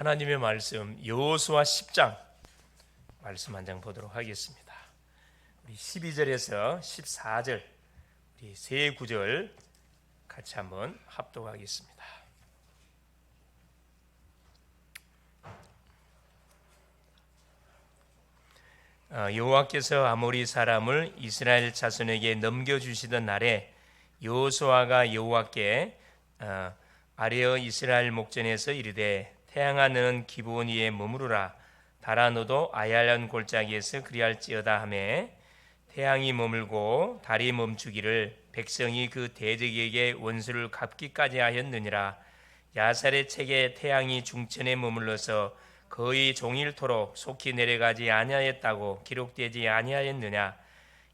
하나님의 말씀 여호수아 10장 말씀 한 장 보도록 하겠습니다. 우리 12절에서 14절 우리 세 구절 같이 한번 합독하겠습니다. 여호와께서 아모리 사람을 이스라엘 자손에게 넘겨주시던 날에 여호수아가 여호와께 아뢰어 이스라엘 목전에서 이르되 태양아 너는 기브온 위에 머무르라 달아 너도 아얄란 골짜기에서 그리할지어다 하매 태양이 머물고 달이 멈추기를 백성이 그 대적에게 원수를 갚기까지 하였느니라. 야살의 책에 태양이 중천에 머물러서 거의 종일토록 속히 내려가지 아니하였다고 기록되지 아니하였느냐.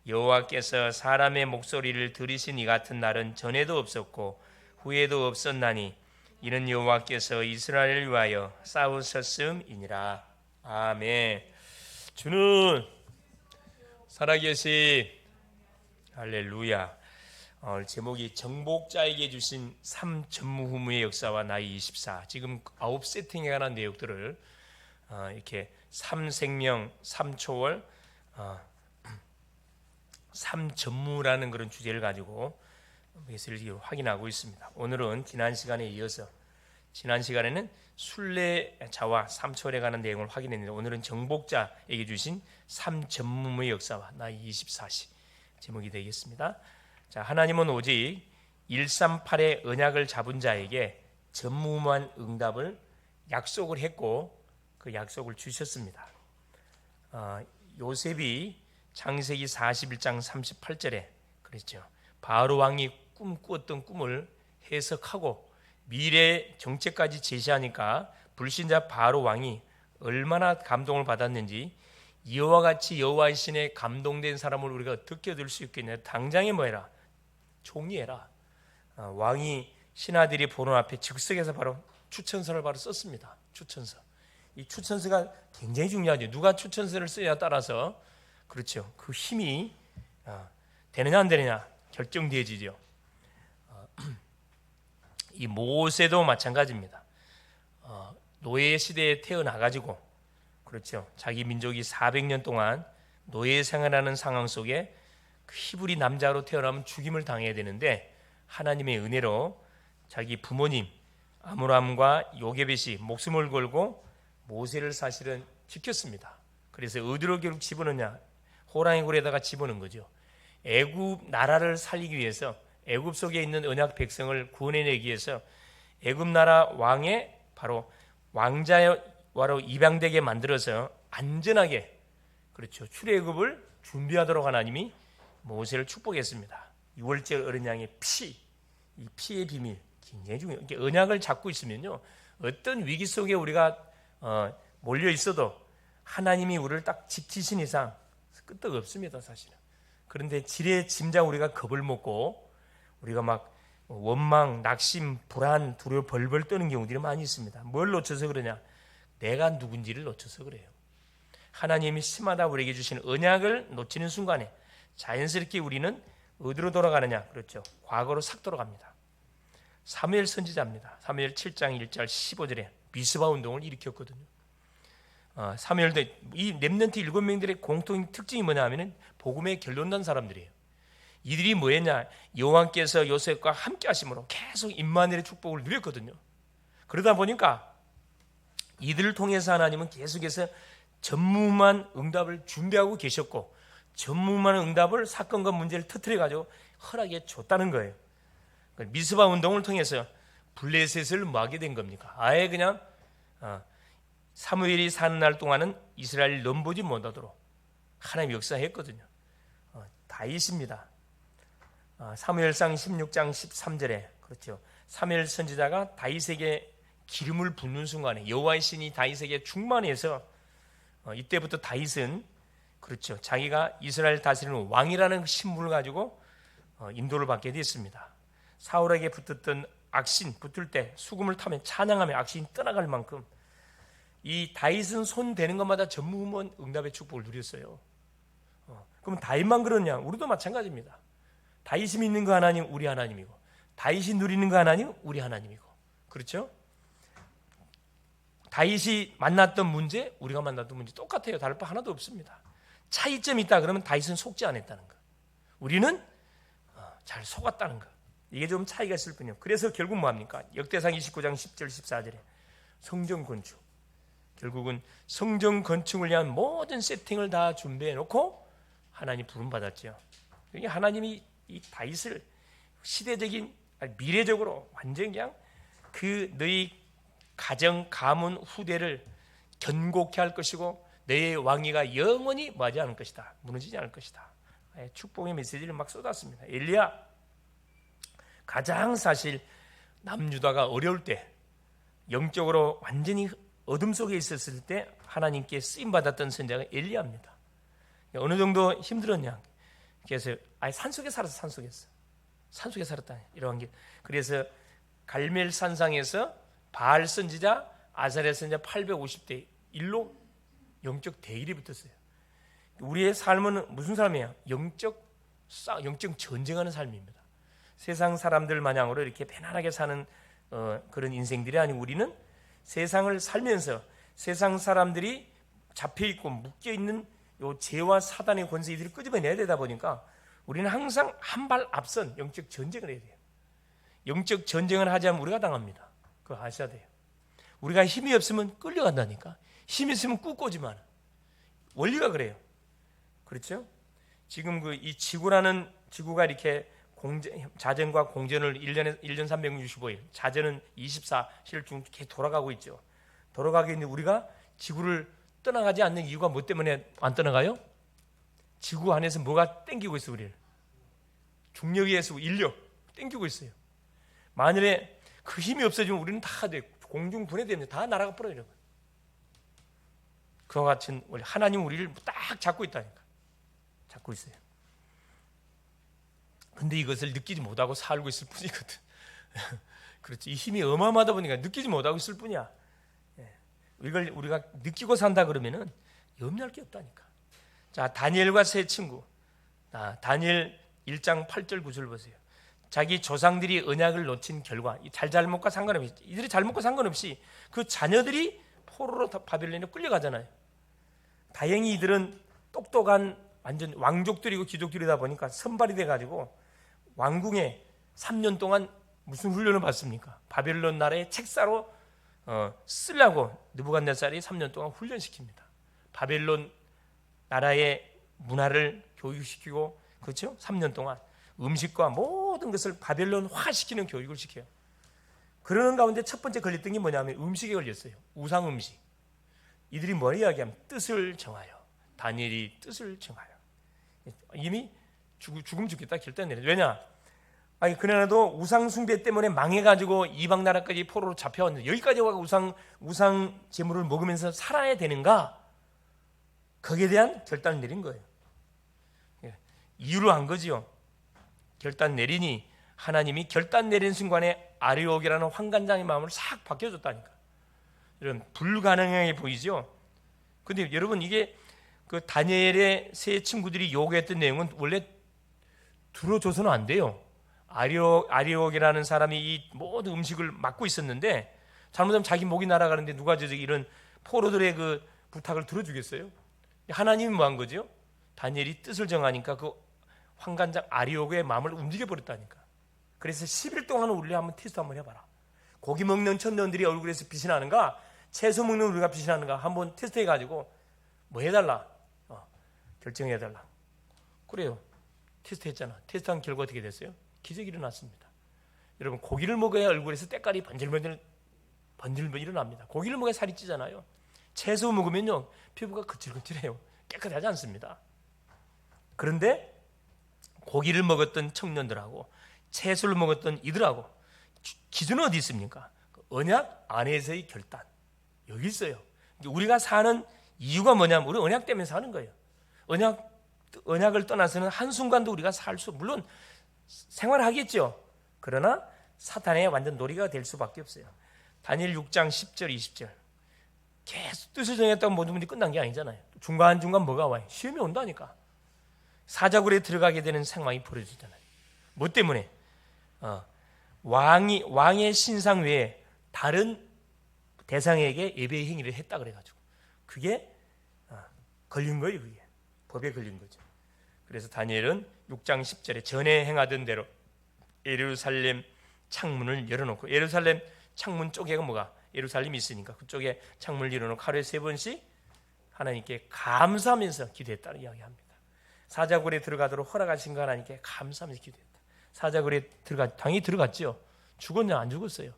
여호와께서 사람의 목소리를 들으신 이 같은 날은 전에도 없었고 후에도 없었나니 이는 여호와께서 이스라엘을 위하여 싸우셨음이니라. 아멘. 주는 살아계신 할렐루야. 오늘 제목이 정복자에게 주신 3전무후무의 역사와 나이 24. 지금 9세팅에 관한 내용들을 이렇게 3생명, 3초월, 3전무라는 그런 주제를 가지고 메시지를 확인하고 있습니다. 오늘은 지난 시간에 이어서 지난 시간에는 순례자와 3초월에 관한 내용을 확인했는데 오늘은 정복자에게 주신 3전무의 역사와 나이 24시 제목이 되겠습니다. 자, 하나님은 오직 138의 언약을 잡은 자에게 전무후무한 응답을 약속을 했고 그 약속을 주셨습니다. 요셉이 창세기 41장 38절에 그랬죠. 바로 왕이 꿈꾸었던 꿈을 해석하고 미래 정책까지 제시하니까 불신자 바로 왕이 얼마나 감동을 받았는지 이와 같이 여호와의 신에 감동된 사람을 우리가 어떻게 얻을 수 있겠냐. 당장에 뭐해라? 종이해라. 왕이 신하들이 보는 앞에 즉석에서 바로 추천서를 바로 썼습니다. 추천서. 이 추천서가 굉장히 중요하죠. 누가 추천서를 쓰냐에 따라서 그렇죠. 그 힘이 되느냐 안 되느냐 결정되어지죠. 이 모세도 마찬가지입니다. 노예 시대에 태어나가지고 그렇죠. 자기 민족이 400년 동안 노예 생활하는 상황 속에 그 히브리 남자로 태어나면 죽임을 당해야 되는데 하나님의 은혜로 자기 부모님 아므람과 요게벳이 목숨을 걸고 모세를 사실은 지켰습니다. 그래서 어디로 결국 집어넣냐? 호랑이 굴에다가 집어넣은 거죠. 애굽 나라를 살리기 위해서 애굽 속에 있는 언약 백성을 구원해내기 위해서 애굽 나라 왕의 바로 왕자와로 입양되게 만들어서 안전하게 그렇죠. 출애굽을 준비하도록 하나님이 모세를 축복했습니다. 6월절 어린 양의 피, 이 피의 비밀 굉장히 중요해요. 언약을 잡고 있으면요, 어떤 위기 속에 우리가 몰려 있어도 하나님이 우리를 딱 지키신 이상 끄떡 없습니다, 사실은. 그런데 지레 짐작 우리가 겁을 먹고 우리가 막 원망, 낙심, 불안, 두려워 벌벌 떠는 경우들이 많이 있습니다. 뭘 놓쳐서 그러냐? 내가 누군지를 놓쳐서 그래요. 하나님이 심하다 우리에게 주신 언약을 놓치는 순간에 자연스럽게 우리는 어디로 돌아가느냐? 그렇죠. 과거로 싹 돌아갑니다. 사무엘 선지자입니다. 사무엘 7장 1절 15절에 미스바 운동을 일으켰거든요. 사무엘도 이 렘넌트 7명들의 공통 특징이 뭐냐 하면은 복음에 결론난 사람들이에요. 이들이 뭐였냐? 여호와께서 요셉과 함께 하심으로 계속 임마누엘의 축복을 누렸거든요. 그러다 보니까 이들을 통해서 하나님은 계속해서 전무후무한 응답을 준비하고 계셨고 전무후무한 응답을 사건과 문제를 터뜨려 가지고 허락해 줬다는 거예요. 미스바 운동을 통해서 블레셋을 뭐 하게 된 겁니까? 아예 그냥 사무엘이 사는 날 동안은 이스라엘 넘보지 못하도록 하나님 역사했거든요. 다윗입니다. 사무엘상 16장 13절에 그렇죠. 사무엘 선지자가 다윗에게 기름을 붓는 순간에 여호와의 신이 다윗에게 충만해서 이때부터 다윗은 그렇죠. 자기가 이스라엘 다스리는 왕이라는 신분을 가지고 인도를 받게 됐습니다. 사울에게 붙었던 악신 붙을 때 수금을 타면 찬양하며 악신이 떠나갈 만큼 이 다윗은 손 대는 것마다 전무후무한 응답의 축복을 누렸어요. 그럼 다윗만 그러냐? 우리도 마찬가지입니다. 다윗이 믿는 거 하나님 우리 하나님이고 다윗이 누리는 거 하나님 우리 하나님이고 그렇죠? 다윗이 만났던 문제, 우리가 만났던 문제 똑같아요. 다를 바 하나도 없습니다. 차이점이 있다 그러면 다윗은 속지 않았다는 거, 우리는 잘 속았다는 거, 이게 좀 차이가 있을 뿐이요. 그래서 결국 뭐합니까? 역대상 29장 10절 14절에 성전 건축, 결국은 성전 건축을 위한 모든 세팅을 다 준비해 놓고 하나님 부름 받았죠. 하나님이 이 다윗을 시대적인, 미래적으로 완전히 그냥 그 너희 가정 가문 후대를 견고케 할 것이고 너의 왕위가 영원히 뭐하지 않을 것이다, 무너지지 않을 것이다. 축복의 메시지를 막 쏟았습니다. 엘리야, 가장 사실 남유다가 어려울 때, 영적으로 완전히 어둠 속에 있었을 때 하나님께 쓰임 받았던 선자가 엘리야입니다. 어느 정도 힘들었냐? 그래서 산속에 살았어. 산속에 살았다. 이러한 게, 그래서 갈멜 산상에서 바알 선지자, 아사랴 선지자 850대 1로 영적 대일이 붙었어요. 우리의 삶은 무슨 삶이에요? 영적 전쟁하는 삶입니다. 세상 사람들 마냥으로 이렇게 편안하게 사는 그런 인생들이 아니고, 우리는 세상을 살면서 세상 사람들이 잡혀있고 묶여있는 요 죄와 사단의 권세, 이들을 끄집어내야 되다 보니까 우리는 항상 한 발 앞선 영적 전쟁을 해야 돼요. 영적 전쟁을 하지 않으면 우리가 당합니다. 그거 아셔야 돼요. 우리가 힘이 없으면 끌려간다니까. 힘이 있으면 꾹꼬지만, 원리가 그래요. 그렇죠? 지금 이 지구라는 지구가 이렇게 자전과 공전을 1년 365일, 자전은 24시를 중 계속 돌아가고 있죠. 돌아가게 있는데 우리가 지구를 떠나가지 않는 이유가 뭐 때문에 안 떠나가요? 지구 안에서 뭐가 땡기고 있어, 우리를? 중력에 의해서 인력 땡기고 있어요. 만일에 그 힘이 없어지면 우리는 다 공중 분해되면 다 날아가 버려요. 그와 같은 하나님 우리를 딱 잡고 있다니까. 잡고 있어요. 근데 이것을 느끼지 못하고 살고 있을 뿐이거든. 그렇지. 이 힘이 어마어마하다 보니까 느끼지 못하고 있을 뿐이야. 이걸 우리가 느끼고 산다 그러면은 염려할 게 없다니까. 자, 다니엘과 세 친구. 다니엘 1장 8절 9절 보세요. 자기 조상들이 언약을 놓친 결과, 잘못과 상관없이, 이들이 잘못과 상관없이 그 자녀들이 포로로 바벨론에 끌려가잖아요. 다행히 이들은 똑똑한 완전 왕족들이고 귀족들이다 보니까 선발이 돼가지고 왕궁에 3년 동안 무슨 훈련을 받습니까? 바벨론 나라의 책사로 쓰려고 느부갓네살이 3년 동안 훈련시킵니다. 바벨론 나라의 문화를 교육시키고, 그렇죠? 3년 동안 음식과 모든 것을 바벨론화시키는 교육을 시켜요. 그러는 가운데 첫 번째 걸렸던 게 뭐냐면 음식에 걸렸어요. 우상 음식. 이들이 뭘 이야기하면 뜻을 정하여, 다니엘이 뜻을 정하여, 이미 죽으면 죽겠다 결단 내려. 왜냐? 그러나도 우상 숭배 때문에 망해가지고 이방 나라까지 포로로 잡혀왔는데 여기까지 와서 우상 제물을 먹으면서 살아야 되는가? 거기에 대한 결단을 내린 거예요. 이유로 한 거지요. 결단 내리니 하나님이 결단 내린 순간에 아리옥이라는 환관장의 마음을 싹 바뀌어줬다니까. 이런 불가능해 보이죠. 근데 여러분, 이게 그 다니엘의 세 친구들이 요구했던 내용은 원래 들어줘서는 안 돼요. 아리옥이라는 사람이 이 모든 음식을 맡고 있었는데 잘못하면 자기 목이 날아가는데 누가 이런 포로들의 그 부탁을 들어주겠어요? 하나님이 뭐 한 거죠? 다니엘이 뜻을 정하니까 그 환관장 아리옥의 마음을 움직여버렸다니까. 그래서 10일 동안 우리 한번 테스트 한번 해봐라. 고기 먹는 천년들이 얼굴에서 빛이 나는가, 채소 먹는 우리가 빛이 나는가 한번 테스트해가지고 뭐 해달라, 결정해달라. 그래요. 테스트했잖아. 테스트한 결과 어떻게 됐어요? 기적이 일어났습니다. 여러분, 고기를 먹어야 얼굴에서 때깔이 번질번질 일어납니다. 고기를 먹어야 살이 찌잖아요. 채소 먹으면요 피부가 거칠거칠해요. 깨끗하지 않습니다. 그런데 고기를 먹었던 청년들하고 채소를 먹었던 이들하고 기준은 어디 있습니까? 언약 안에서의 결단, 여기 있어요. 우리가 사는 이유가 뭐냐면 우리 언약 때문에 사는 거예요. 언약을 떠나서는 한순간도 우리가 물론 생활하겠죠. 그러나 사탄의 완전 놀이가 될 수밖에 없어요. 다니엘 6장 10절 20절 계속 뜻을 정했다고 모든 분들이 끝난 게 아니잖아요. 중간중간 뭐가 와요? 시험이 온다니까. 사자굴에 들어가게 되는 상황이 벌어지잖아요. 뭐 때문에? 왕의 신상 외에 다른 대상에게 예배의 행위를 했다 그래가지고 그게 걸린 거예요. 그게 법에 걸린 거죠. 그래서 다니엘은 6장 10절에 전에 행하던 대로 예루살렘 창문을 열어놓고, 예루살렘 창문 쪽에가 뭐가 예루살렘이 있으니까 그쪽에 창문을 열어놓고 하루에 3번씩 하나님께 감사하면서 기도했다는 이야기합니다. 사자굴에 들어가도록 허락하신 거 하나님께 감사하면서 기도했다. 사자굴에 당연히 들어갔죠. 죽었냐? 안 죽었어요.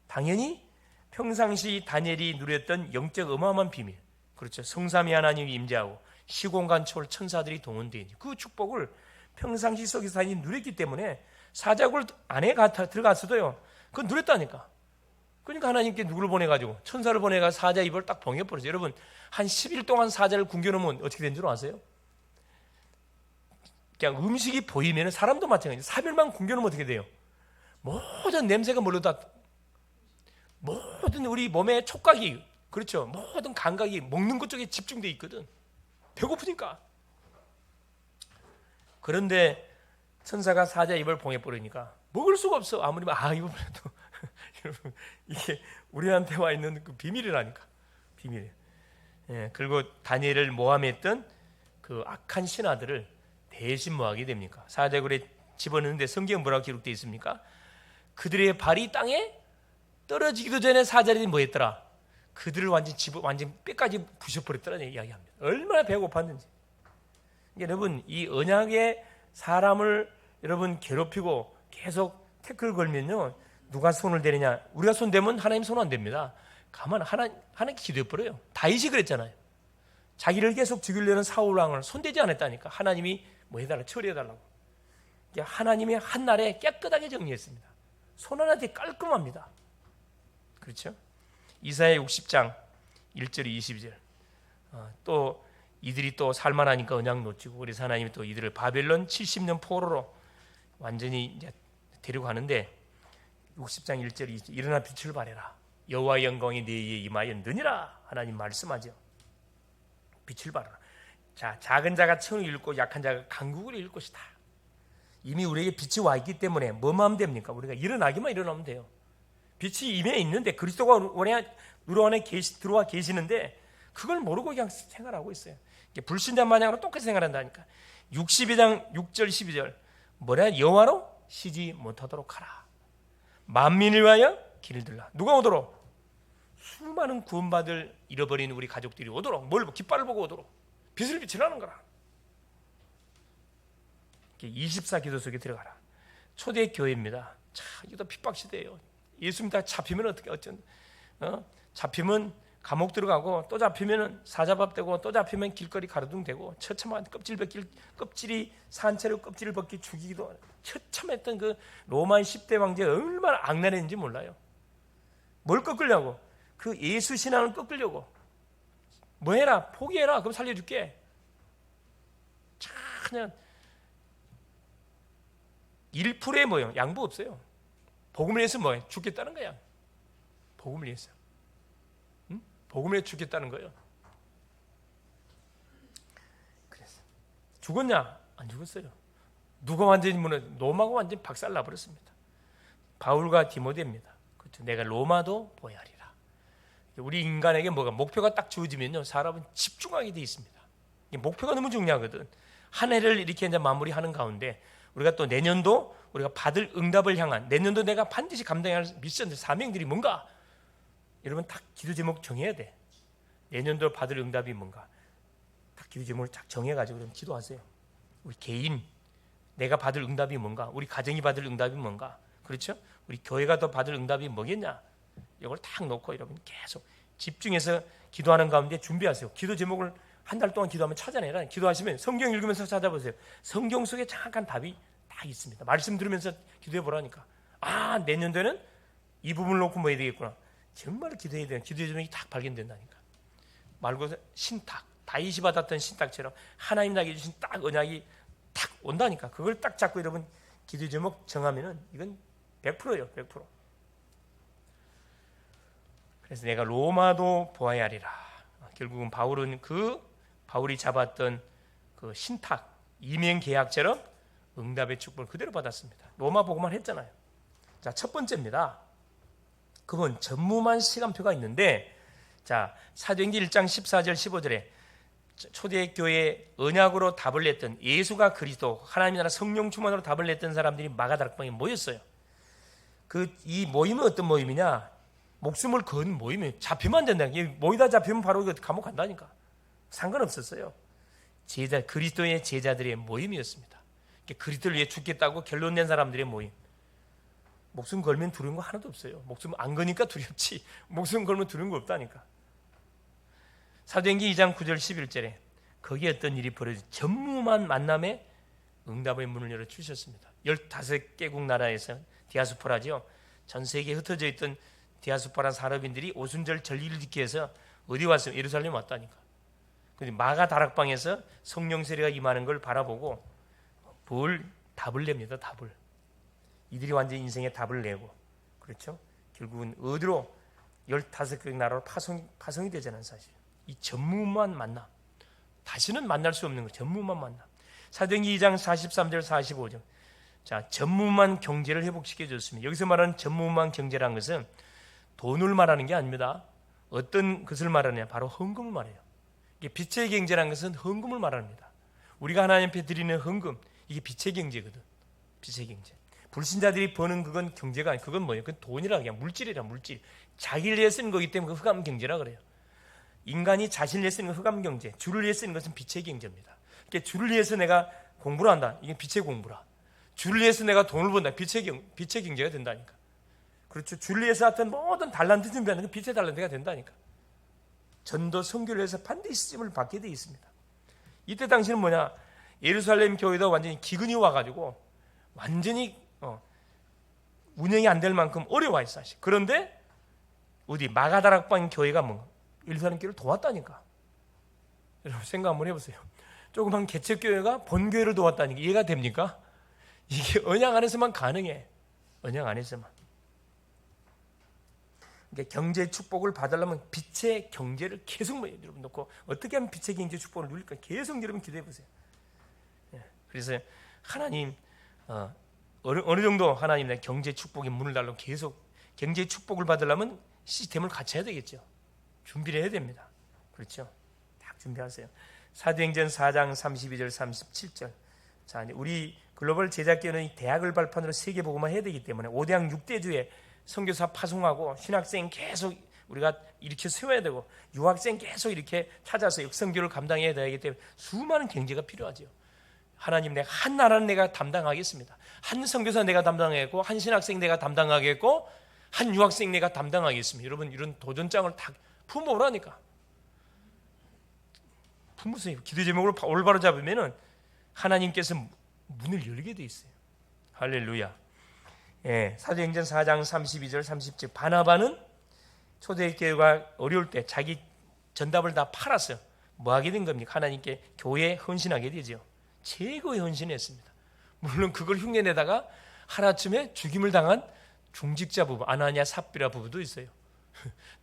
당연히 평상시 다니엘이 누렸던 영적 어마어마한 비밀, 그렇죠. 성삼위 하나님이 임재하고 시공간 초월 천사들이 동원되어 있는 그 축복을 평상시 속에서 다니엘이 누렸기 때문에 사자굴 안에 들어갔어도요, 그건 누렸다니까. 그러니까 하나님께 누구를 보내가지고 천사를 보내가 사자 입을 딱 봉해버렸어요. 여러분, 한 10일 동안 사자를 굶겨놓으면 어떻게 된 줄 아세요? 그냥 음식이 보이면 사람도 마찬가지예요. 3일만 굶겨놓으면 어떻게 돼요? 모든 냄새가 몰려다, 모든 우리 몸의 촉각이, 그렇죠, 모든 감각이 먹는 것 쪽에 집중되어 있거든. 배고프니까. 그런데 천사가 사자 입을 봉해버리니까 먹을 수가 없어. 아무리 이거 그래도 여러분, 이게 우리한테 와 있는 그 비밀이라니까. 비밀이에요. 예, 그리고 다니엘을 모함했던 그 악한 신하들을 대신 뭐 하게 됩니까? 사자굴에 집어넣는데 성경은 뭐라고 기록되어 있습니까? 그들의 발이 땅에 떨어지기도 전에 사자들이 뭐 했더라? 그들을 완전 뼈까지 부셔버렸더라는 이야기합니다. 얼마나 배고팠는지. 여러분, 이 언약의 사람을 여러분 괴롭히고 계속 태클 걸면요, 누가 손을 대느냐? 우리가 손 대면 하나님 손 안 됩니다. 가만 하나님 기도해버려요. 다윗이 그랬잖아요. 자기를 계속 죽이려는 사울 왕을 손대지 않았다니까. 하나님이 뭐 해달라, 처리해달라고. 하나님이 한날에 깨끗하게 정리했습니다. 손 하나도 깔끔합니다. 그렇죠? 이사야 60장 1절 22절. 또 이들이 또 살만하니까 언약 놓치고, 그래서 하나님이 또 이들을 바벨론 70년 포로로 완전히 이제 데려가는데 60장 1절 2절, 일어나 빛을 발해라. 여호와의 영광이 네 위에 임하였느니라. 하나님 말씀하죠. 빛을 발하라. 자, 작은 자가 천을 잃고 약한 자가 강국을 잃을 것이다. 이미 우리에게 빛이 와 있기 때문에 뭐만 하면 됩니까? 우리가 일어나기만 일어나면 돼요. 빛이 임해 있는데, 그리스도가 우리 안에 들어와 계시는데 그걸 모르고 그냥 생활하고 있어요. 불신자 마냥으로 똑같이 생활한다니까. 62장 6절 12절 뭐냐? 여호와로 쉬지 못하도록 하라. 만민을 위하여 길을 들라. 누가 오도록? 수많은 구원받을 잃어버린 우리 가족들이 오도록. 뭘 깃발을 보고 오도록. 빛을 비추라는 거라. 24기도 속에 들어가라. 초대 교회입니다. 자, 이거 핍박시대예요. 예수님 다 잡히면 잡히면 감옥 들어가고, 또 잡히면 사자밥 되고, 또 잡히면 길거리 가로등되고, 처참한 껍질이 산채로 껍질을 벗기 죽이기도 하는 처참했던 그 로마 10대 왕제가 얼마나 악랄했는지 몰라요. 뭘 꺾으려고? 그 예수 신앙을 꺾으려고. 뭐 해라? 포기해라. 그럼 살려줄게. 참, 그냥 1%의 뭐예요? 양보 없어요. 복음을 위해서 뭐예요? 죽겠다는 거야. 복음을 위해서. 응? 복음을 위해서 죽겠다는 거예요. 그래서 죽었냐? 안 죽었어요. 누가 완전히 로마가 완전히 박살 나버렸습니다. 바울과 디모데입니다. 그렇죠? 내가 로마도 보야리라. 우리 인간에게 뭐가 목표가 딱 주어지면요, 사람은 집중하게 돼 있습니다. 목표가 너무 중요하거든. 한 해를 이렇게 이제 마무리하는 가운데 우리가 또 내년도 우리가 받을 응답을 향한, 내년도 내가 반드시 감당해야 할 미션들, 사명들이 뭔가, 여러분 딱 기도 제목 정해야 돼. 내년도 받을 응답이 뭔가 딱 기도 제목을 딱 정해가지고 그럼 기도하세요. 우리 개인 내가 받을 응답이 뭔가, 우리 가정이 받을 응답이 뭔가, 그렇죠? 우리 교회가 더 받을 응답이 뭐겠냐, 이걸 딱 놓고 여러분 계속 집중해서 기도하는 가운데 준비하세요. 기도 제목을 한 달 동안 기도하면 찾아내라. 기도하시면 성경 읽으면서 찾아보세요. 성경 속에 정확한 답이 다 있습니다. 말씀 들으면서 기도해 보라니까. 내년도에는 이 부분을 놓고 뭐 해야 되겠구나. 정말 기도해야 돼요. 기도의 제목이 딱 발견된다니까. 말고 신탁, 다윗이 받았던 신탁처럼 하나님 나에게 주신 딱 언약이 딱 온다니까. 그걸 딱 잡고 여러분 기도의 제목 정하면은 이건 100%예요. 100%. 그래서 내가 로마도 보아야 하리라. 결국은 바울은 바울이 잡았던 그 신탁, 이명 계약처럼 응답의 축복을 그대로 받았습니다. 로마 복음만 했잖아요. 자, 첫 번째입니다. 그건 전무만 시간표가 있는데, 자, 사도행전 1장 14절 15절에 초대교회 언약으로 답을 냈던, 예수가 그리스도 하나님의 나라 성령 충만으로 답을 냈던 사람들이 마가다락방에 모였어요. 이 모임은 어떤 모임이냐? 목숨을 건 모임이에요. 잡히면 안 된다. 모이다 잡히면 바로 감옥 간다니까. 상관없었어요. 그리스도의 제자들의 모임이었습니다. 그리스도를 위해 죽겠다고 결론 낸 사람들의 모임. 목숨 걸면 두려운 거 하나도 없어요. 목숨 안 거니까 두렵지. 목숨 걸면 두려운 거 없다니까. 사도행전 2장 9절 11절에 거기에 어떤 일이 벌어져 전무만 만남에 응답의 문을 열어주셨습니다. 15개국 나라에서 디아스포라죠. 전 세계에 흩어져 있던 디아스포라 산업인들이 오순절 절기를 지키기 위해서 어디 왔어요? 예루살렘 왔다니까. 근데 마가 다락방에서 성령 세례가 임하는 걸 바라보고 답을 냅니다. 답을. 이들이 완전히 인생의 답을 내고, 그렇죠? 결국은 어디로 15개 나라로 파송이 되잖아요. 사실 이 전무만 만나, 다시는 만날 수 없는 거. 전무만 만나. 사도행전 2장 43절 45절. 자, 전무만 경제를 회복시켜 줬습니다. 여기서 말하는 전무만 경제라는 것은 돈을 말하는 게 아닙니다. 어떤 것을 말하느냐? 바로 헌금을 말해요. 이게 빛의 경제라는 것은 헌금을 말합니다. 우리가 하나님 앞에 드리는 헌금, 이게 빛의 경제거든. 빛의 경제. 불신자들이 버는 그건 경제가 아니고, 그건 뭐예요? 그건 돈이라, 그냥 물질이라, 물질. 자기를 위해 쓰는 거기 때문에 그 흑암 경제라 그래요. 인간이 자신을 위해 쓰는 건 흑암 경제, 주를 위해 쓰는 것은 빛의 경제입니다. 그러니까 주를 위해서 내가 공부를 한다, 이게 빛의 공부라. 주를 위해서 내가 돈을 번다, 빛의 경제가 된다니까. 그렇죠. 주를 위해서 하여튼 모든 달란트 준비하는 건 빛의 달란트가 된다니까. 전도 선교를 위해서 반드시 쓰임을 받게 돼 있습니다. 이때 당시는 뭐냐? 예루살렘 교회도 완전히 기근이 와가지고 완전히 운영이 안 될 만큼 어려워요, 사실. 그런데 어디 마가다락방 교회가 예루살렘 교회를 도왔다니까. 여러분 생각 한번 해보세요. 조그만 개척교회가 본교회를 도왔다니까. 이해가 됩니까? 이게 언약 안에서만 가능해. 언약 안에서만. 그러니까 경제 축복을 받으려면 빛의 경제를 계속 여러분 놓고, 어떻게 하면 빛의 경제 축복을 누릴까 계속 여러분 기도해 보세요. 그래서 하나님 어느 정도 하나님 내 경제 축복의 문을 달라고 계속 경제 축복을 받으려면 시스템을 갖춰야 되겠죠. 준비를 해야 됩니다. 그렇죠? 딱 준비하세요. 사도행전 4장 32절 37절. 자, 우리 글로벌 제자교회는 대학을 발판으로 세계 복음화 해야 되기 때문에 5대학 6대주에 선교사 파송하고 신학생 계속 우리가 일으켜 세워야 되고, 유학생 계속 이렇게 찾아서 역선교를 감당해야 되기 때문에 수많은 경제가 필요하죠. 하나님, 내가 한 나라는 내가 담당하겠습니다. 한 선교사 내가 담당하겠고, 한 신학생 내가 담당하겠고, 한 유학생 내가 담당하겠습니다. 여러분, 이런 도전장을 다 품어오라니까. 품으세요. 기도 제목을 올바로 잡으면은 하나님께서 문을 열게 돼 있어요. 할렐루야. 사도행전 4장 32절 30절. 바나바는 초대교회가 어려울 때 자기 전답을 다 팔았어요. 뭐 하게 된 겁니까? 하나님께 교회에 헌신하게 되죠. 최고의 헌신했습니다. 물론 그걸 흉내내다가 하나쯤에 죽임을 당한 중직자 부부, 아나니아 삽비라 부부도 있어요.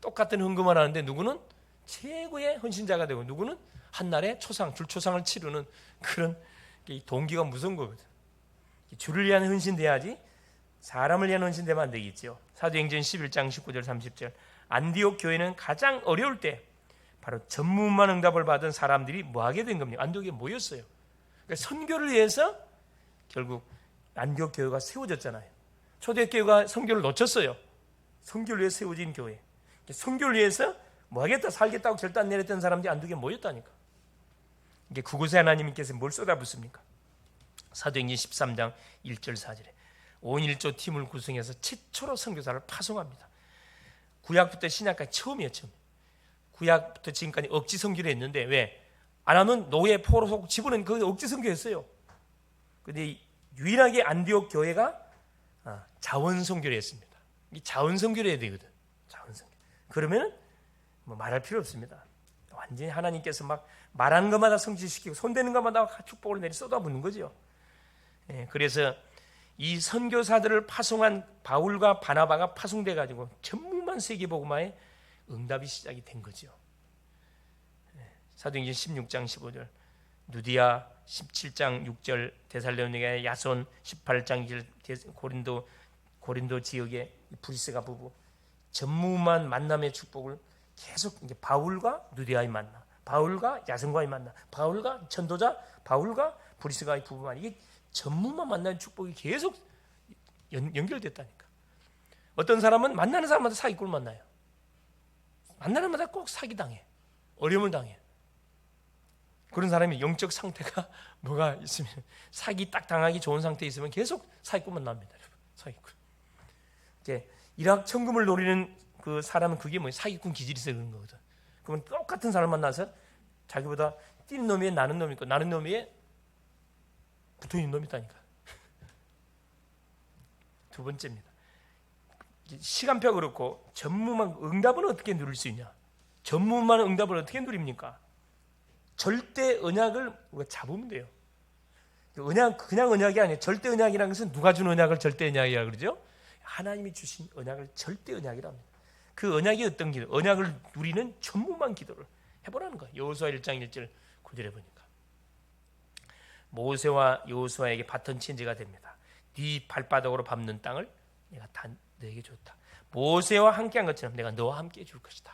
똑같은 헌금을 하는데 누구는 최고의 헌신자가 되고 누구는 한날에 불초상을 치르는 그런 동기가 무서운 거거든. 주를 위한 헌신 돼야지 사람을 위한 헌신 되면 안 되겠죠. 사도행전 11장 19절 30절. 안디옥 교회는 가장 어려울 때 바로 전문만 응답을 받은 사람들이 뭐 하게 된 겁니까? 안디옥에 모였어요. 그러니까 선교를 위해서 결국 안디옥 교회가 세워졌잖아요. 초대교회가 선교를 놓쳤어요. 선교를 위해 세워진 교회. 선교를 위해서 뭐 하겠다 살겠다고 결단 내렸던 사람들이 안디옥에 모였다니까. 이게 그곳에 하나님께서 뭘 쏟아붓습니까? 사도행전 13장 1절 4절에 5인 1조 팀을 구성해서 최초로 선교사를 파송합니다. 구약부터 신약까지 처음이에요. 처음. 구약부터 지금까지 억지 선교를 했는데 왜? 안 하면 노예 포로 속 집어넣은 그 억지 선교했어요. 그런데 유일하게 안디옥 교회가 자원 선교를 했습니다. 이 자원 선교를 해야 되거든. 자원 선교. 그러면 뭐 말할 필요 없습니다. 완전히 하나님께서 막 말하는 것마다 성취시키고 손대는 것마다 축복을 내리 쏟아붓는 거죠. 그래서 이 선교사들을 파송한 바울과 바나바가 파송돼 가지고 전무만 세계복음화의 응답이 시작이 된 거죠. 사도행전 16장 15절, 누디아 17장 6절, 데살로니가의 야손 18장 1절, 고린도 지역의 브리스가 부부, 전무후무한 만남의 축복을 계속 이제 바울과 누디아의 만남, 바울과 야성과의 만남, 바울과 전도자, 바울과 브리스가의 부부만, 이게 전무후무한 만남의 축복이 계속 연결됐다니까. 어떤 사람은 만나는 사람마다 사기꾼을 만나요. 만나는 마다 꼭 사기당해, 어려움을 당해. 그런 사람이 영적 상태가 뭐가 있으면, 사기 딱 당하기 좋은 상태에 있으면 계속 사기꾼만 납니다. 사기꾼. 이제 일확천금을 노리는 그 사람은 그게 뭐예요? 사기꾼 기질이 있어 그런 거거든. 그러면 똑같은 사람 만나서 자기보다 뛰는 놈이 나는 놈이 있고, 나는 놈이 붙어있는 놈이 있다니까. 두 번째입니다. 시간표 그렇고, 전무만 응답은 어떻게 누릴 수 있냐? 전무만 응답을 어떻게 누립니까? 절대 언약을 우리가 잡으면 돼요. 언약, 그냥 언약이 아니에요. 절대 언약이라는 것은 누가 준 언약을 절대 언약이라고 그러죠? 하나님이 주신 언약을 절대 언약이라고 합니다. 그 언약이 어떤 기도? 언약을 누리는 전무만 기도를 해보라는 거예요. 여호수아 1장 1절 9절에 보니까 모세와 여호수아에게 바톤 체인지가 됩니다. 네 발바닥으로 밟는 땅을 내가 다 너에게 줬다. 모세와 함께한 것처럼 내가 너와 함께 해줄 것이다.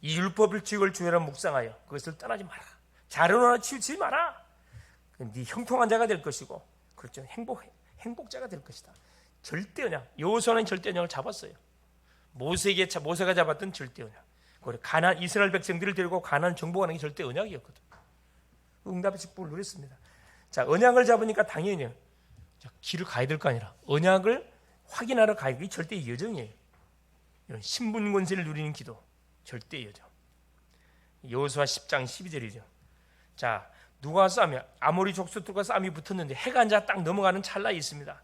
이 율법을 지을 주여라 묵상하여 그것을 떠나지 마라. 자르노나 치우치지 마라. 네 형통한 자가 될 것이고, 그렇죠, 행복자가 될 것이다. 절대 언약. 여호수아는 절대 언약을 잡았어요. 모세가 잡았던 절대 언약. 가나안 이스라엘 백성들을 데리고 가나안 정복하는 게 절대 언약이었거든. 응답의 축복을 누렸습니다. 자, 언약을 잡으니까 당연히 길을 가야 될 거 아니라 언약을 확인하러 가야 게 절대 여정이에요. 이런 신분 권세를 누리는 기도, 절대 여정. 여호수아 10장 12절이죠. 자, 누가 싸움이, 아모리 족속들과 싸움이 붙었는데 해가 이제 딱 넘어가는 찰나에 있습니다.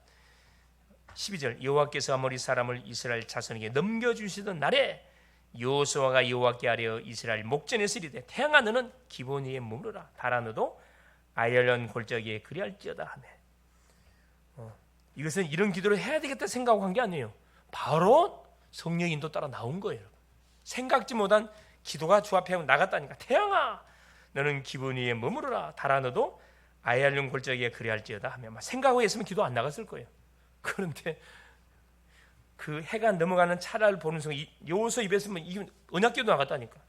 12절, 여호와께서 아모리 사람을 이스라엘 자손에게 넘겨주시던 날에 여호수아가 여호와께 아뢰어 이스라엘 목전에서 이르되 태양아 너는 기본 위에 머무르라. 달아 너도 아열련 골짜기에 그리할지어다 하며. 이것은 이런 기도를 해야 되겠다 생각하고 한 게 아니에요. 바로 성령 인도 따라 나온 거예요. 생각지 못한 기도가 주 앞에 나갔다니까. 태양아 너는 기본 위에 머무르라. 달아 너도 아열련 골짜기에 그리할지어다 하며. 막 생각하고 했으면 기도 안 나갔을 거예요. 그런데 그 해가 넘어가는 찰나를 보는 순간 여호수아 입에서 이 언약궤도 나갔다니까.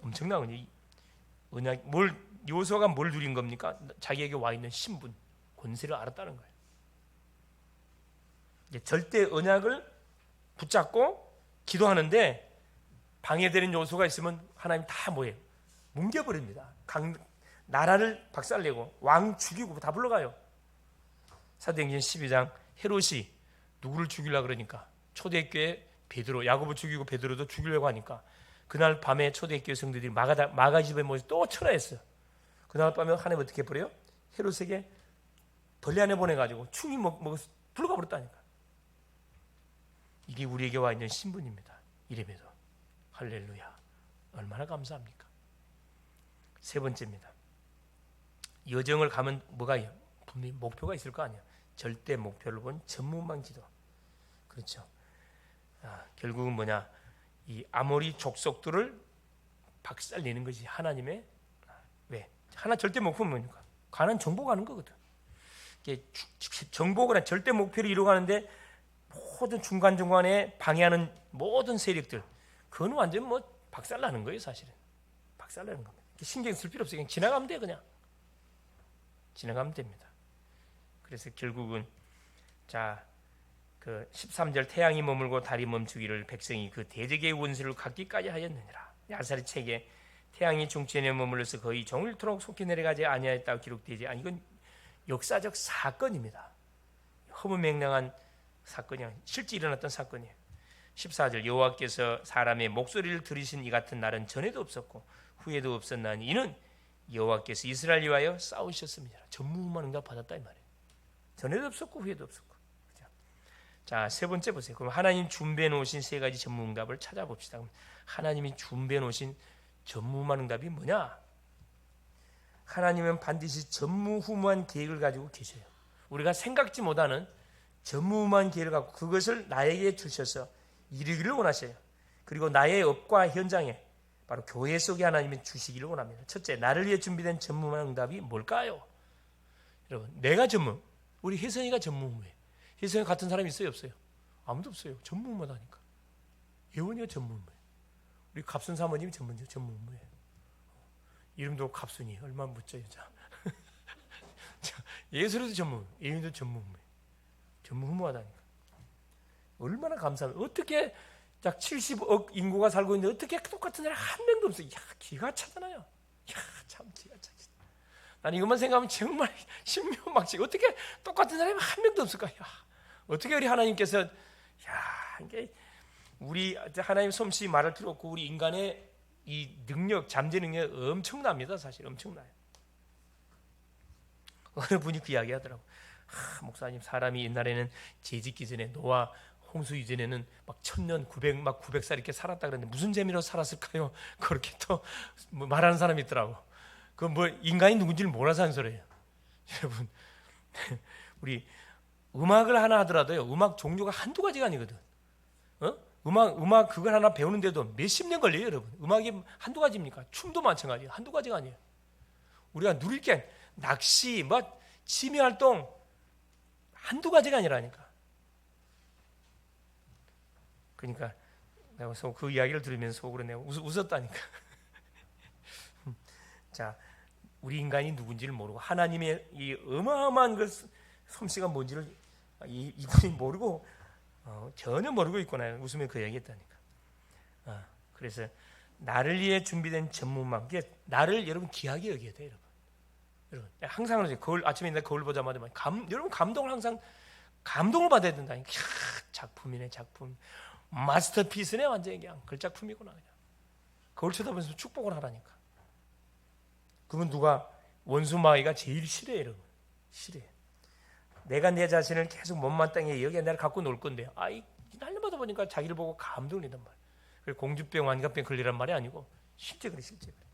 엄청난 언약. 여호수아가 뭘 누린 겁니까? 자기에게 와 있는 신분, 권세를 알았다는 거예요. 이제 절대 언약을 붙잡고 기도하는데 방해되는 요소가 있으면 하나님 다 뭐예요? 뭉개버립니다. 나라를 박살내고 왕 죽이고 다 불러가요. 사도행전 12장 헤롯이 누구를 죽이려고 그러니까 초대교회 베드로, 야고보 죽이고 베드로도 죽이려고 하니까 그날 밤에 초대교회 성도들이 마가 집에 모여서 또 철회했어요. 그날 밤에 하나님 어떻게 해버려요? 헤롯에게 벌레 안에 보내가지고 충이 먹어서 불러가 버렸다니까. 이게 우리에게 와 있는 신분입니다. 이름에도 할렐루야. 얼마나 감사합니까? 세 번째입니다. 여정을 가면 뭐가 분명히 목표가 있을 거 아니에요. 절대 목표를 본 전무만 기도. 그렇죠. 결국은 뭐냐? 이 아모리 족속들을 박살내는 것이 하나님의 왜? 하나 절대 목표는 뭐니까? 가나안 정복하는 거거든. 이게 정복을 한 절대 목표를 이루어가는데 모든 중간중간에 방해하는 모든 세력들, 그건 완전 박살나는 거예요, 사실은. 박살나는 겁니다. 신경 쓸 필요 없어요. 그냥 지나가면 돼, 그냥. 지나가면 됩니다. 그래서 결국은 그 13절 태양이 머물고 달이 멈추기를 백성이 그 대적의 원수를 갖기까지 하였느니라. 야살의 책에 태양이 중천에 머물러서 거의 종일토록 속히 내려가지 아니하였다고 기록되지. 이건 역사적 사건입니다. 허무맹랑한 사건이 아니에요. 실제 일어났던 사건이에요. 14절 여호와께서 사람의 목소리를 들으신 이 같은 날은 전에도 없었고 후에도 없었나니 이는 여호와께서 이스라엘을 위하여 싸우셨습니다. 전무후무한 응답 받았다 이 말이에요. 전에도 없었고 후에도 없었고. 자, 세 번째 보세요. 그럼 하나님 준비해 놓으신 세 가지 전무응답을 찾아봅시다. 하나님이 준비해 놓으신 전무후무한 응답이 뭐냐? 하나님은 반드시 전무후무한 계획을 가지고 계셔요. 우리가 생각지 못하는 전무후무한 계획을 갖고 그것을 나에게 주셔서 이루기를 원하셔요. 그리고 나의 업과 현장에 바로 교회 속에 하나님이 주시기를 원합니다. 첫째, 나를 위해 준비된 전무후무한 응답이 뭘까요? 여러분, 내가 전무, 우리 혜선이가 전무후무해. 혜선이 같은 사람이 있어요, 없어요? 아무도 없어요. 전무후무하다니까. 회원이가 전문무예요. 우리 갑순 사모님이 전문무예요. 이름도 갑순이 얼마나 멋져요. 예술에도 전문, 예인도 전문무예요. 전무후무하다니까. 얼마나 감사합니다. 어떻게 약 70억 인구가 살고 있는데 어떻게 똑같은 사람 한 명도 없어요. 야, 기가 차잖아요. 야, 참 기가 차지. 난 이것만 생각하면 정말 신묘막지. 어떻게 똑같은 사람이 한 명도 없을까? 야, 어떻게 우리 하나님께서, 야, 이게 우리 하나님 솜씨 말할 필요 없고 우리 인간의 이 능력, 잠재 능력 엄청납니다. 사실 엄청나요. 어느 분이 그 이야기 하더라고. 목사님, 사람이 옛날에는 재짓기 전에 노아 홍수 이전에는 막 1000년 900살 이렇게 살았다 그랬는데 무슨 재미로 살았을까요? 그렇게 또 뭐 말하는 사람이 있더라고. 그 뭐 인간이 누군지를 몰라서 하는 소리예요. 여러분, 우리 음악을 하나 하더라도요, 음악 종류가 한두 가지가 아니거든. 음악 그걸 하나 배우는데도 몇십 년 걸려요, 여러분. 음악이 한두 가지입니까? 춤도 마찬가지예요. 한두 가지가 아니에요. 우리가 누릴 게 낚시, 뭐 취미 활동 한두 가지가 아니라니까. 그러니까 내가 그 이야기를 들으면서 속으로 내가 웃었다니까. 자, 우리 인간이 누군지를 모르고 하나님의 이 어마어마한 그 솜씨가 뭔지를 이분이 모르고 전혀 모르고 있구나. 웃으며 그 얘기했다니까. 그래서 나를 위해 준비된 전문만, 나를 여러분 귀하게 여겨야 돼요, 여러분. 항상 그러죠. 아침에 거울 보자마자 여러분 감동을 항상 감동을 받아야 된다니까. 작품이네, 작품. 마스터피스네, 완전히 그냥 걸작품이구나. 그냥 거울 쳐다보면서 축복을 하라니까. 그러면 누가 원수 마귀가 제일 싫어해요, 여러분. 싫어해. 내가 내 자신을 계속 못마땅해 여기에 내가 갖고 놀 건데, 날마다 보니까 자기를 보고 감동을 내단 말이야. 그래서 공주병, 완갑병 걸리란 말이 아니고 실제 그래, 실제 그래.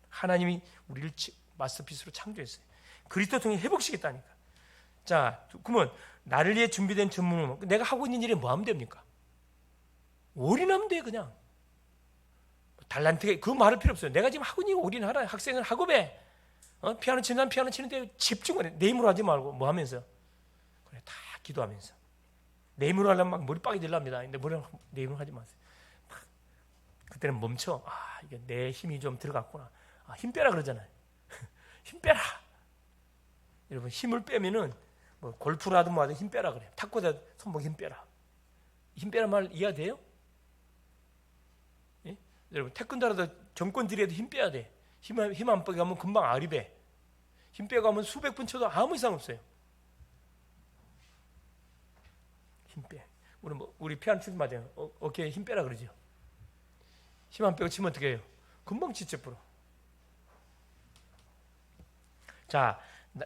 하나님이 우리를 마스터피스로 창조했어요. 그리스도 통해 회복시켰다니까. 자, 그러면 나를 위해 준비된 전문은 내가 하고 있는 일에 뭐 하면 됩니까? 올인하면 돼, 그냥. 달란트가 그 말할 필요 없어요. 내가 지금 하고 있는 거 올인하라. 학생은 학업에 피아노 치는 피아노 치는데 집중을 해. 내 힘으로 하지 말고 뭐 하면서? 그래, 다 기도하면서. 내 힘으로 하려면 막 머리 빡이 들랍니다. 근데 내 힘으로 하지 마세요. 그때는 멈춰. 이게 내 힘이 좀 들어갔구나. 힘 빼라 그러잖아요. 힘 빼라. 여러분, 힘을 빼면은 뭐 골프를 하든 뭐 하든 힘 빼라 그래요. 탁구다 손목 힘 빼라. 힘 빼라 말 이해돼요? 예? 여러분, 태권도라도 정권들이라도 힘 빼야 돼. 힘 안 빼고 가면 금방 아리배. 힘 빼고 가면 수백 분 쳐도 아무 이상 없어요. 힘 빼. 우리 피아노 치는 맞아요. 어깨에 힘 빼라 그러죠. 힘 안 빼고 치면 어떻게 해요? 금방 지쳐 불어. 자,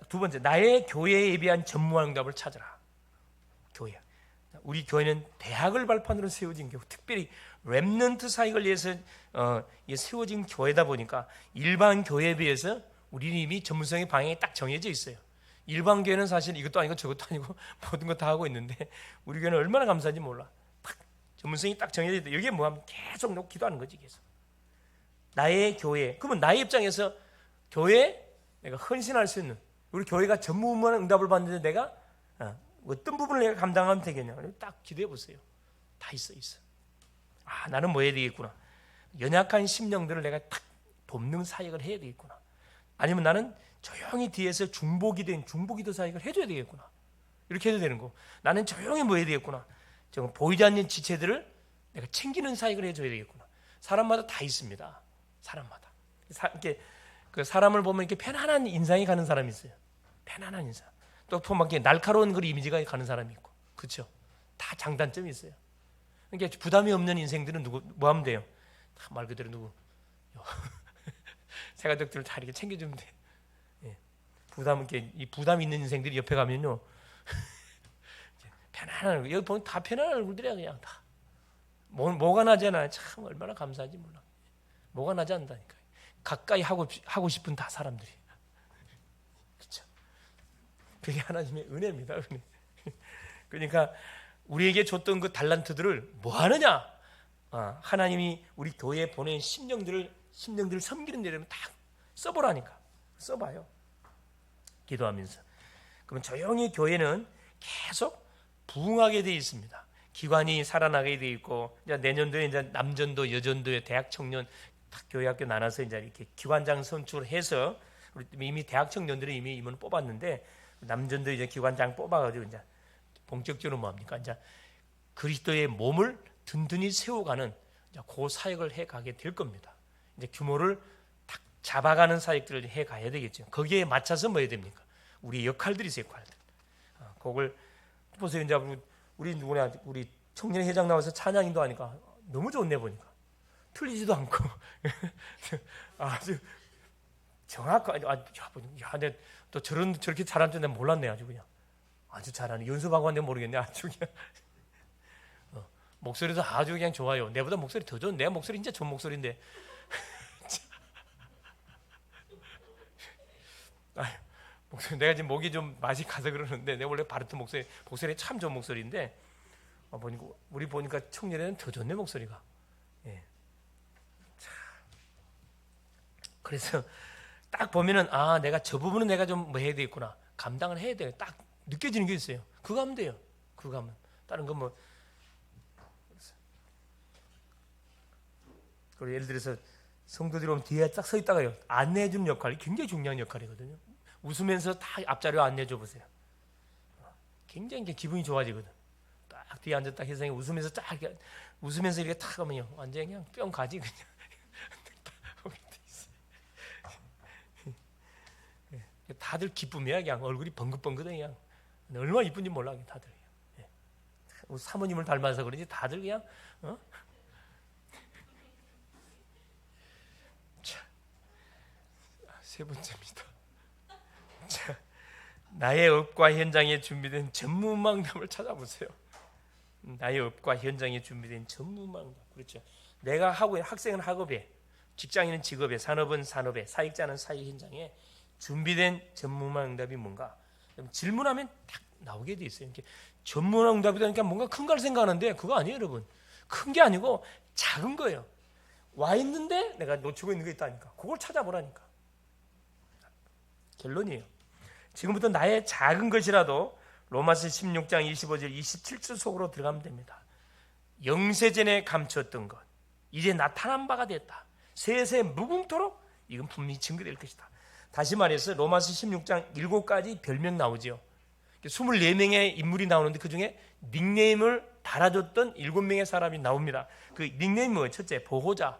두 번째, 나의 교회에 예비한 전무한 응답을 찾아라. 교회. 우리 교회는 대학을 발판으로 세워진 교회, 특별히 렘넌트 사역을 위해서 세워진 교회다 보니까 일반 교회에 비해서 우리는 이미 전문성의 방향이 딱 정해져 있어요. 일반 교회는 사실 이것도 아니고 저것도 아니고 모든 거 다 하고 있는데 우리 교회는 얼마나 감사한지 몰라. 딱 전문성이 딱 정해져 있다. 여기에 뭐 하면 계속 기도하는 거지, 계속. 나의 교회. 그러면 나의 입장에서 교회에 내가 헌신할 수 있는, 우리 교회가 전무한 응답을 받는데 내가 어떤 부분을 내가 감당하면 되겠냐. 딱 기도해 보세요. 다 있어. 나는 뭐 해야 되겠구나. 연약한 심령들을 내가 딱 돕는 사역을 해야 되겠구나. 아니면 나는 조용히 뒤에서 중보기도 사역을 해줘야 되겠구나. 이렇게 해도 되는 거. 나는 조용히 뭐 해야 되겠구나. 보이지 않는 지체들을 내가 챙기는 사역을 해줘야 되겠구나. 사람마다 다 있습니다. 사람마다. 이렇게 그 사람을 보면 이렇게 편안한 인상이 가는 사람이 있어요. 편안한 인상. 또 막 날카로운 그 이미지가 가는 사람이 있고, 그렇죠? 다 장단점이 있어요. 그러니까 부담이 없는 인생들은 뭐 하면 돼요? 다 말 그대로 새가족들을 다 이렇게 챙겨주면 돼. 예. 이 부담 있는 인생들이 옆에 가면요, 편안한 여기 보면 다 편안한 얼굴들이야, 그냥 다. 뭐가 나잖아. 참 얼마나 감사한지 몰라. 뭐가 나지 않는다니까. 가까이 하고 싶은 다 사람들이. 그렇죠? 그게 하나님의 은혜입니다, 은혜. 그러니까 우리에게 줬던 그 달란트들을 뭐 하느냐? 하나님이 우리 교회에 보낸 심령들을 섬기는 데 되면 다 써보라니까. 써봐요. 기도하면서. 그러면 조용히 교회는 계속 부흥하게 되어 있습니다. 기관이 살아나게 돼 있고, 이제 내년도에 이제 남전도, 여전도에 대학 청년 딱 교회 학교 나눠서 이제 이렇게 기관장 선출을 해서 우리 이미 대학 청년들이 이미 임원을 뽑았는데 남전도 이제 기관장 뽑아가지고 이제 본격적으로 뭡니까? 이제 그리스도의 몸을 든든히 세워가는 이제 그 사역을 해 가게 될 겁니다. 이제 규모를 딱 잡아가는 사역들을 해 가야 되겠죠. 거기에 맞춰서 뭐 해야 됩니까? 우리 역할들이 있어요, 역할들. 그걸 보세요. 이제 우리 누구냐, 우리 청년 회장 나와서 찬양 인도하니까 너무 좋네 보니까 틀리지도 않고 아주 정확하게 야, 또 저렇게 잘하는 줄 내가 몰랐네. 아주 그냥 아주 잘하네. 연습하고 왔는데 모르겠네. 아주 그냥 목소리도 아주 그냥 좋아요. 내보다 목소리 더 좋은, 내 목소리 진짜 좋은 목소리인데 목소리, 내가 지금 목이 좀 맛이 가서 그러는데 내 원래 바르트 목소리 참 좋은 목소리인데 보니까 우리 보니까 청년에는 더 좋네 목소리가. 예. 자, 그래서 딱 보면은 내가 저 부분은 내가 좀 뭐 해야 되겠구나, 감당을 해야 돼요. 딱 느껴지는 게 있어요. 그거 하면 돼요. 그거 하면 다른 건 뭐. 그리고 예를 들어서 성도들이 오면 뒤에 딱 서 있다가요, 안내해 주는 역할이 굉장히 중요한 역할이거든요. 웃으면서 다 앞자리로 안내해 줘 보세요. 굉장히 기분이 좋아지거든. 딱 뒤에 앉았다 세상에 웃으면서 딱 웃으면서 이렇게 탁 하면요, 완전히 그냥 뿅 가지 그냥. 다들 기쁨이야. 그냥 얼굴이 벙긋벙긋해. 그냥 얼마나 이쁜지 몰라 다들. 우리 사모님을 닮아서 그런지 다들 그냥 자, 세 번째입니다. 자, 나의 업과 현장에 준비된 전무망답을 찾아보세요. 나의 업과 현장에 준비된 전무망답. 그렇죠. 내가 학생은 학업에, 직장인은 직업에, 산업은 산업에, 사역자는 사역 현장에 준비된 전무망답이 뭔가? 질문하면 딱 나오게 돼 있어요. 이렇게 전무망답이라니까 뭔가 큰 걸 생각하는데 그거 아니에요, 여러분. 큰 게 아니고 작은 거예요. 와 있는데 내가 놓치고 있는 게 있다니까. 그걸 찾아보라니까. 결론이에요. 지금부터 나의 작은 것이라도 로마서 16장 25절 27절 속으로 들어가면 됩니다. 영세전에 감추었던 것 이제 나타난 바가 됐다. 세세 무궁토록 이건 분명히 증거될 것이다. 다시 말해서 로마서 16장 7가지 별명 나오죠. 24명의 인물이 나오는데 그중에 닉네임을 달아줬던 7명의 사람이 나옵니다. 그 닉네임은 뭐예요? 첫째, 보호자.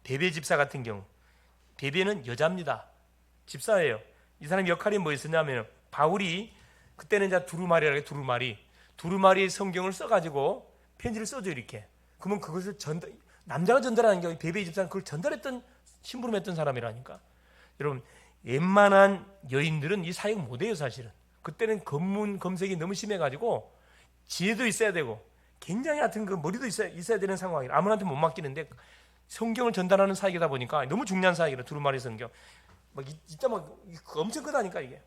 베베 집사 같은 경우, 베베는 여자입니다. 집사예요. 이 사람 역할이 뭐였었냐면, 바울이 그때는 이제 두루마리라고 해요. 두루마리의 성경을 써가지고 편지를 써줘 이렇게. 그러면 그것을 남자가 전달하는 게 베베 집사는 그걸 전달했던, 심부름했던 사람이라니까. 여러분, 웬만한 여인들은 이 사역 못해요 사실은. 그때는 검색이 너무 심해가지고 지혜도 있어야 되고 굉장히 하여튼 그 머리도 있어야 되는 상황이라 아무한테 못 맡기는데, 성경을 전달하는 사역이다 보니까 너무 중요한 사역이라. 두루마리 성경 진짜 엄청 크다니까 이게.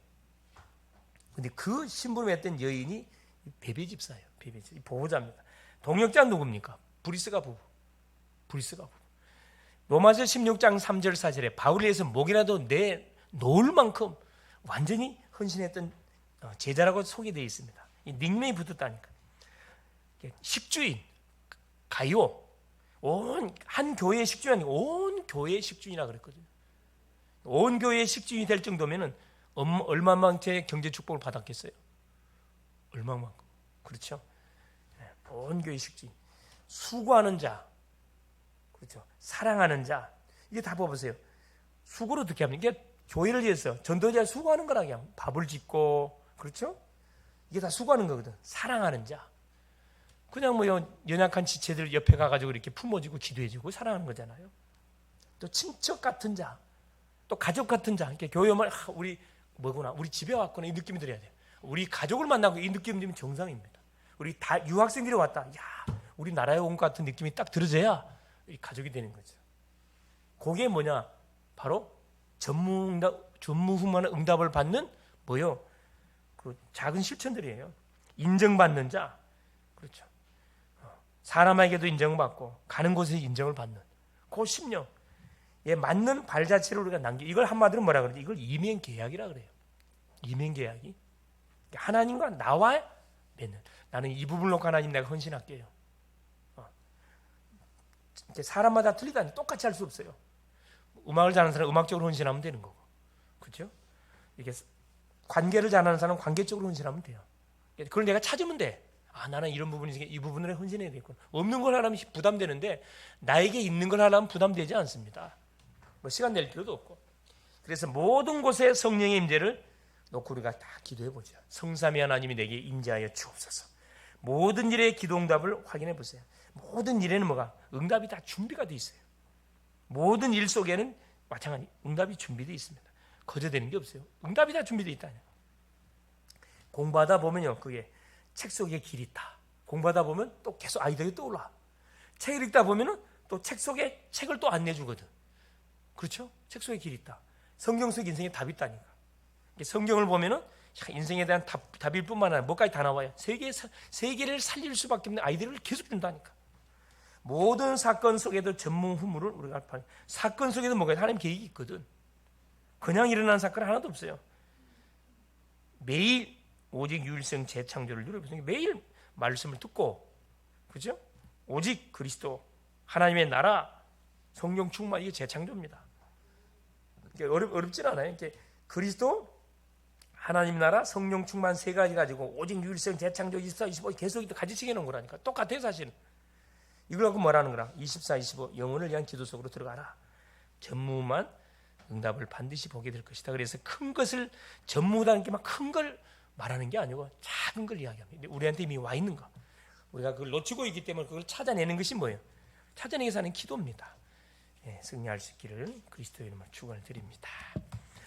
근데 그 심부름했던 여인이 베베 집사예요. 베베 집사, 보호자입니다. 동역자 누굽니까? 브리스가 부부. 로마서 16장 3절 4절에 바울에 의해서 목이라도 놓을 만큼 완전히 헌신했던 제자라고 소개되어 있습니다. 이 닉네임이 붙었다니까. 식주인 가이오, 한 교회의 식주인이 아니고 온 교회의 식주인이라 그랬거든요. 온 교회의 식주인이 될 정도면은 얼마만큼의 경제 축복을 받았겠어요? 얼마만큼? 그렇죠? 온 교회 식주인, 수고하는 자, 그렇죠? 사랑하는 자, 이게 다 봐보세요. 수고를 어떻게 합니까? 이게 교회를 위해서 전도자 수고하는 거라. 그냥 밥을 짓고, 그렇죠? 이게 다 수고하는 거거든. 사랑하는 자, 그냥 연약한 지체들 옆에 가가지고 이렇게 품어주고 기도해주고 사랑하는 거잖아요. 또 친척 같은 자, 또 가족 같은 자. 이렇게 교회 오면 우리 뭐구나, 우리 집에 왔구나, 이 느낌이 들어야 돼요. 우리 가족을 만나고 이 느낌 들면 정상입니다. 우리 다 유학생들이 왔다, 야, 우리 나라에 온 것 같은 느낌이 딱 들어져야 이 가족이 되는 거죠. 그게 뭐냐? 바로 전무후무한 응답을 받는 뭐요? 그 작은 실천들이에요. 인정받는 자, 그렇죠. 사람에게도 인정받고 가는 곳에 인정을 받는 그 심령, 맞는 발자취를 우리가 이걸 한마디로 뭐라 그러지? 이걸 이면계약이라 그래요. 이면계약이 하나님과 나와 매년. 나는 이 부분을 놓고 하나님 내가 헌신할게요. 사람마다 틀리다니 똑같이 할 수 없어요. 음악을 잘하는 사람은 음악적으로 헌신하면 되는 거고, 그렇죠? 이게 관계를 잘하는 사람은 관계적으로 헌신하면 돼요. 그걸 내가 찾으면 돼. 아, 나는 이런 부분이 이 부분을 헌신해야 되겠구나. 없는 걸 하려면 부담되는데 나에게 있는 걸 하려면 부담되지 않습니다. 뭐 시간 낼 필요도 없고. 그래서 모든 곳에 성령의 임재를 놓고 우리가 다 기도해 보죠. 성삼위 하나님이 내게 임재하여 주옵소서. 모든 일의 기도응답을 확인해 보세요. 모든 일에는 뭐가? 응답이 다 준비가 돼 있어요. 모든 일 속에는 마찬가지 응답이 준비되어 있습니다. 거절되는 게 없어요. 응답이 다 준비되어 있다. 공부하다 보면요, 그게 책 속에 길이 있다. 공부하다 보면 또 계속 아이디어가 떠올라. 책을 읽다 보면은 또 책 속에 책을 또 안 내주거든. 그렇죠? 책 속에 길이 있다. 성경 속 인생에 답이 있다니까. 성경을 보면은 인생에 대한 답일 뿐만 아니라 뭐까지 다 나와요. 세계를 살릴 수밖에 없는 아이디어를 계속 준다니까. 모든 사건 속에도 전문 후문을 우리가 사건 속에도 뭐가 하나님 계획이 있거든. 그냥 일어난 사건 하나도 없어요. 매일 오직 유일성 재창조를 누려보세요. 매일 말씀을 듣고, 그죠? 오직 그리스도 하나님의 나라 성령 충만, 이게 재창조입니다. 어렵진 않아요. 그리스도 하나님 나라 성령 충만 세 가지 가지고 오직 유일성 재창조 24, 25 계속 같이 챙겨놓은 거라니까. 똑같아요 사실은. 이걸 갖고 뭐라는 거라? 24, 25 영혼을 위한 기도 속으로 들어가라. 전무만 응답을 반드시 보게 될 것이다. 그래서 큰 것을 전무다는 게 막 큰 걸 말하는 게 아니고 작은 걸 이야기합니다. 우리한테 이미 와 있는 거. 우리가 그걸 놓치고 있기 때문에 그걸 찾아내는 것이 뭐예요? 찾아내기 위해서 하는 기도입니다. 예, 승리할 수 있기를 그리스도의 이름으로 축원을 드립니다.